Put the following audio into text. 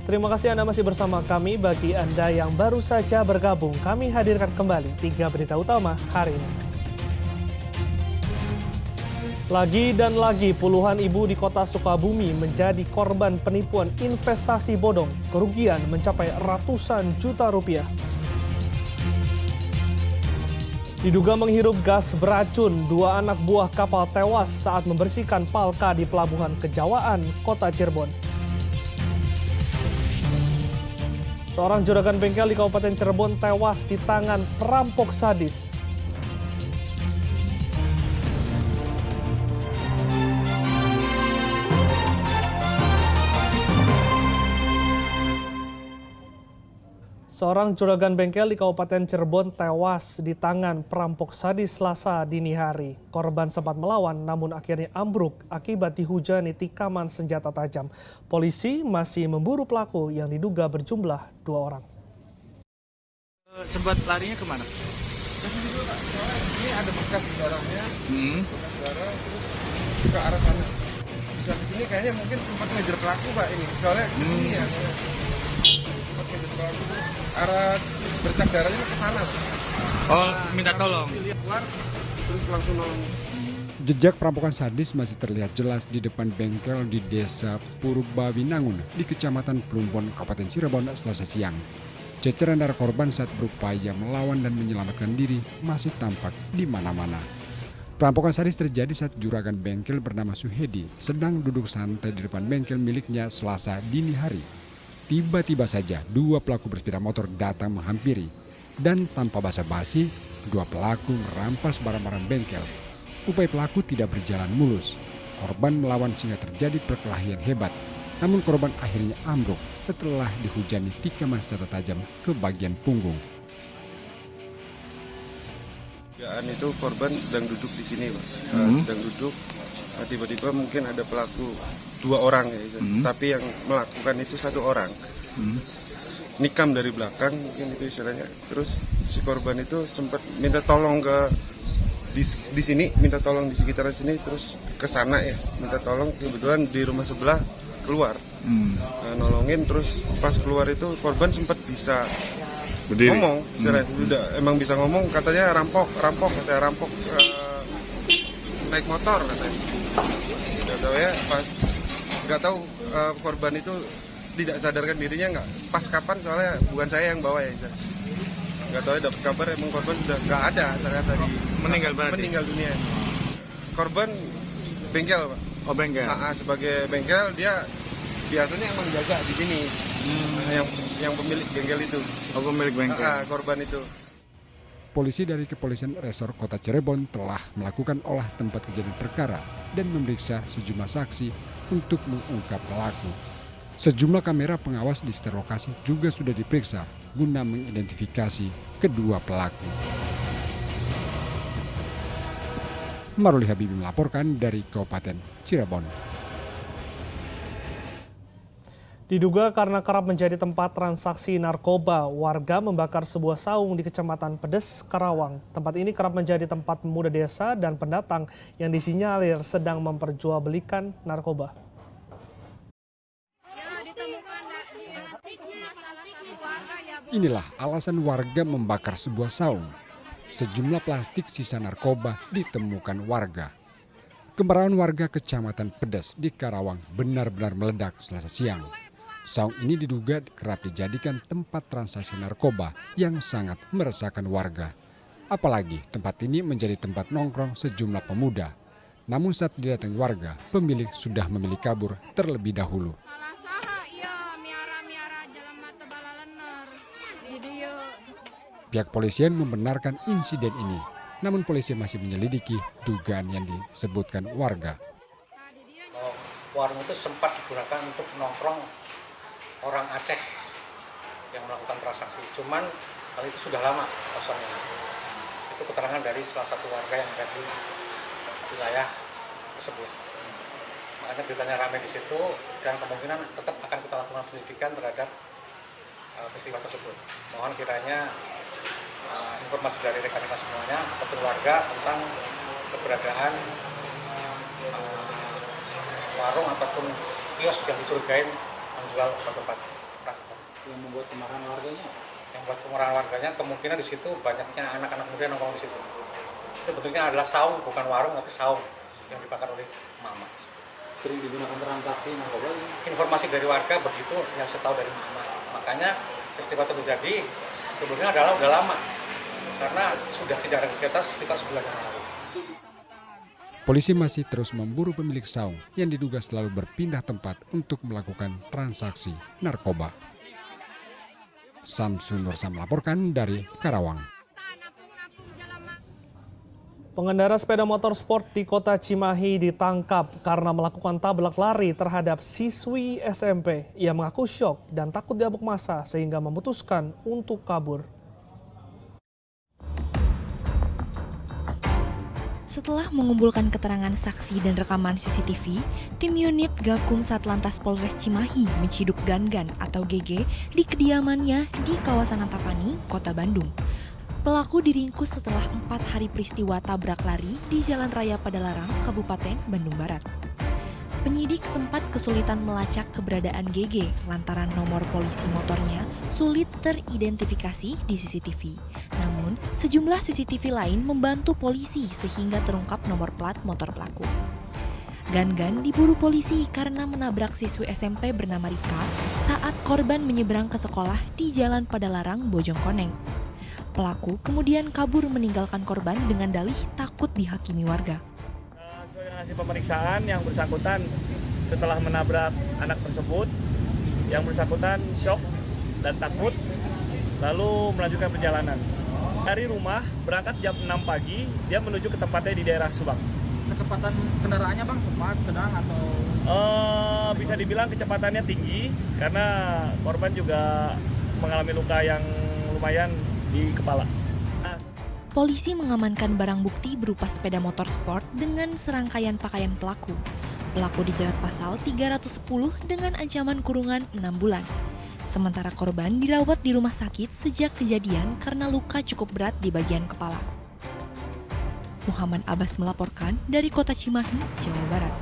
Terima kasih Anda masih bersama kami. Bagi Anda yang baru saja bergabung, kami hadirkan kembali 3 berita utama hari ini. Lagi dan lagi puluhan ibu di kota Sukabumi menjadi korban penipuan investasi bodong. Kerugian mencapai ratusan juta rupiah. Diduga menghirup gas beracun, 2 anak buah kapal tewas saat membersihkan palka di Pelabuhan Kejawaan, Kota Cirebon. Seorang juragan bengkel di Kabupaten Cirebon tewas di tangan perampok sadis. Seorang juragan bengkel di Kabupaten Cirebon tewas di tangan perampok sadis Selasa dini hari. Korban sempat melawan namun akhirnya ambruk akibat dihujani tikaman senjata tajam. Polisi masih memburu pelaku yang diduga berjumlah 2 orang. Sempat larinya kemana? Ini ada bekas darahnya, bekas darah terus ke arah sana. Bisa di sini kayaknya mungkin sempat ngejar pelaku Pak ini, soalnya di sini ya. Sempat ngejar pelaku tuh arah bercak darahnya ke sana. Oh, minta tolong. Lihat keluar, terus langsung nolong. Jejak perampokan sadis masih terlihat jelas di depan bengkel di Desa Purbawinangun di Kecamatan Plumbon, Kabupaten Cirebon, Selasa siang. Ceceran darah korban saat berupaya melawan dan menyelamatkan diri masih tampak di mana-mana. Perampokan sadis terjadi saat juragan bengkel bernama Suhedi sedang duduk santai di depan bengkel miliknya Selasa dini hari. Tiba-tiba saja 2 pelaku bersepeda motor datang menghampiri dan tanpa basa-basi 2 pelaku merampas barang-barang bengkel. Upaya pelaku tidak berjalan mulus. Korban melawan sehingga terjadi perkelahian hebat. Namun korban akhirnya ambruk setelah dihujani tikaman senjata tajam ke bagian punggung. Itu korban sedang duduk di sini Pak. Sedang duduk, tiba-tiba mungkin ada pelaku 2 orang ya, tapi yang melakukan itu 1 orang. Nikam dari belakang mungkin itu istilahnya. Terus si korban itu sempat minta tolong di sini, minta tolong di sekitaran sini, terus ke sana ya, minta tolong. Kebetulan di rumah sebelah keluar, nolongin. Terus pas keluar itu korban sempat bisa berdiri. Ngomong, udah emang bisa ngomong. Katanya rampok, naik motor katanya. Nggak tahu ya, nggak tahu korban itu tidak sadarkan dirinya pas kapan, soalnya bukan saya yang bawa ya. Nggak tahu ya, dapat kabar emang korban sudah nggak ada ternyata meninggal dunia. Korban bengkel Pak. Oh, bengkel. Sebagai bengkel dia biasanya emang jaga di sini. Yang pemilik bengkel itu. Oh, pemilik bengkel. Korban itu. Polisi dari Kepolisian Resor Kota Cirebon telah melakukan olah tempat kejadian perkara dan memeriksa sejumlah saksi untuk mengungkap pelaku. Sejumlah kamera pengawas di sekitar lokasi juga sudah diperiksa guna mengidentifikasi kedua pelaku. Maruli Habibi melaporkan dari Kabupaten Cirebon. Diduga karena kerap menjadi tempat transaksi narkoba, warga membakar sebuah saung di Kecamatan Pedes, Karawang. Tempat ini kerap menjadi tempat pemuda desa dan pendatang yang disinyalir sedang memperjualbelikan narkoba. Inilah alasan warga membakar sebuah saung. Sejumlah plastik sisa narkoba ditemukan warga. Kemarahan warga Kecamatan Pedes di Karawang benar-benar meledak Selasa siang. Saung ini diduga kerap dijadikan tempat transaksi narkoba yang sangat meresahkan warga. Apalagi tempat ini menjadi tempat nongkrong sejumlah pemuda. Namun saat didatangi warga, pemilik sudah memilih kabur terlebih dahulu. Pihak polisian membenarkan insiden ini. Namun polisi masih menyelidiki dugaan yang disebutkan warga. Warung itu sempat digunakan untuk nongkrong orang Aceh yang melakukan transaksi. Cuman hal itu sudah lama kosongnya. Itu keterangan dari salah satu warga yang ada di wilayah tersebut. Makanya beritanya ramai di situ dan kemungkinan tetap akan kita lakukan penyelidikan terhadap peristiwa tersebut. Mohon kiranya informasi dari rekan-rekan semuanya ataupun warga tentang keberadaan warung ataupun kios yang dicurigai menjual obat-obat keras banget. Yang membuat kemarahan warganya? Yang buat kemarahan warganya kemungkinan di situ banyaknya anak-anak muda nongkrong di situ. Itu bentuknya adalah saung, bukan warung tapi saung yang dibakar oleh mama. Sering digunakan transaksi narkoba ini? Informasi dari warga begitu yang saya tahu dari mama. Makanya peristiwa terjadi sebelumnya adalah udah lama karena sudah tidak ada kegiatan sekitar sebulan yang lalu. Polisi masih terus memburu pemilik saung yang diduga selalu berpindah tempat untuk melakukan transaksi narkoba. Samsun Nursa melaporkan dari Karawang. Pengendara sepeda motor sport di kota Cimahi ditangkap karena melakukan tabrak lari terhadap siswi SMP. Ia mengaku syok dan takut diamuk massa sehingga memutuskan untuk kabur. Setelah mengumpulkan keterangan saksi dan rekaman CCTV, tim unit Gakum Satlantas Polres Cimahi menciduk Gan-Gan atau GG di kediamannya di kawasan Antapani, Kota Bandung. Pelaku diringkus setelah 4 hari peristiwa tabrak lari di Jalan Raya Padalarang, Kabupaten Bandung Barat. Penyidik sempat kesulitan melacak keberadaan GG lantaran nomor polisi motornya sulit teridentifikasi di CCTV. Namun, sejumlah CCTV lain membantu polisi sehingga terungkap nomor plat motor pelaku. Gan-Gan diburu polisi karena menabrak siswi SMP bernama Rika saat korban menyeberang ke sekolah di Jalan Padalarang, Bojongkoneng. Pelaku kemudian kabur meninggalkan korban dengan dalih takut dihakimi warga. Sesuai dengan hasil pemeriksaan, yang bersangkutan setelah menabrak anak tersebut, yang bersangkutan syok dan takut, lalu melanjutkan perjalanan. Dari rumah berangkat jam 6 pagi, dia menuju ke tempatnya di daerah Subang. Kecepatan kendaraannya bang, cepat, sedang atau? Bisa dibilang kecepatannya tinggi karena korban juga mengalami luka yang lumayan di kepala. Polisi mengamankan barang bukti berupa sepeda motor sport dengan serangkaian pakaian pelaku. Pelaku dijerat pasal 310 dengan ancaman kurungan 6 bulan. Sementara korban dirawat di rumah sakit sejak kejadian karena luka cukup berat di bagian kepala. Muhammad Abbas melaporkan dari Kota Cimahi, Jawa Barat.